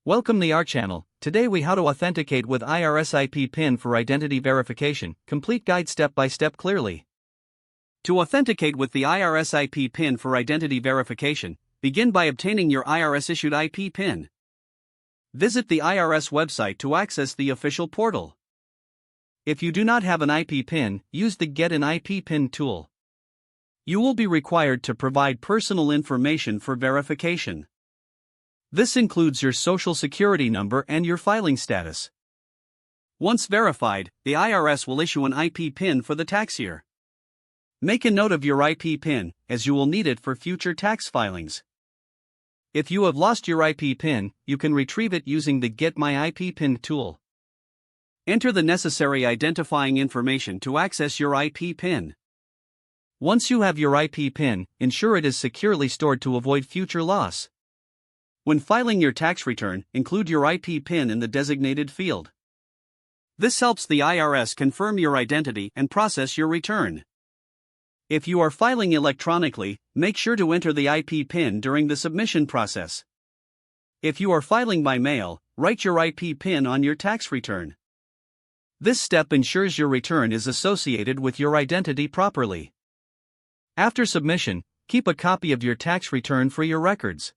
Welcome to our channel. Today we how to authenticate with IRS IP PIN for identity verification. Complete guide step by step clearly. To authenticate with the IRS IP PIN for identity verification, begin by obtaining your IRS issued IP PIN. Visit the IRS website to access the official portal. If you do not have an IP PIN, use the Get an IP PIN tool. You will be required to provide personal information for verification. This includes your social security number and your filing status. Once verified, the IRS will issue an IP PIN for the tax year. Make a note of your IP PIN, as you will need it for future tax filings. If you have lost your IP PIN, you can retrieve it using the Get My IP PIN tool. Enter the necessary identifying information to access your IP PIN. Once you have your IP PIN, ensure it is securely stored to avoid future loss. When filing your tax return, include your IP PIN in the designated field. This helps the IRS confirm your identity and process your return. If you are filing electronically, make sure to enter the IP PIN during the submission process. If you are filing by mail, write your IP PIN on your tax return. This step ensures your return is associated with your identity properly. After submission, keep a copy of your tax return for your records.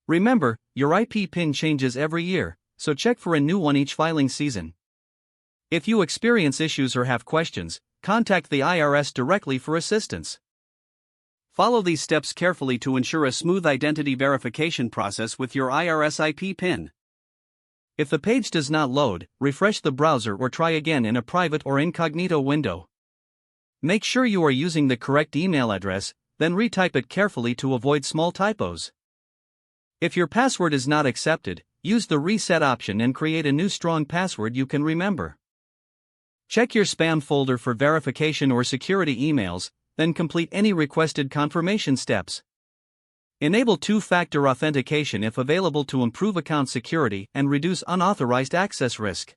Remember, your IP PIN changes every year, so check for a new one each filing season. If you experience issues or have questions, contact the IRS directly for assistance. Follow these steps carefully to ensure a smooth identity verification process with your IRS IP PIN. If the page does not load, refresh the browser or try again in a private or incognito window. Make sure you are using the correct email address, then retype it carefully to avoid small typos. If your password is not accepted, use the reset option and create a new strong password you can remember. Check your spam folder for verification or security emails, then complete any requested confirmation steps. Enable two-factor authentication if available to improve account security and reduce unauthorized access risk.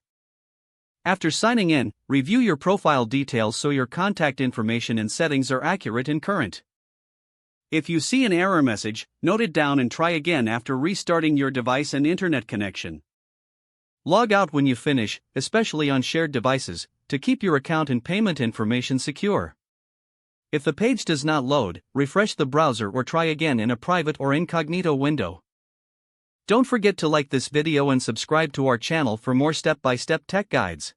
After signing in, review your profile details so your contact information and settings are accurate and current. If you see an error message, note it down and try again after restarting your device and internet connection. Log out when you finish, especially on shared devices, to keep your account and payment information secure. If the page does not load, refresh the browser or try again in a private or incognito window. Don't forget to like this video and subscribe to our channel for more step-by-step tech guides.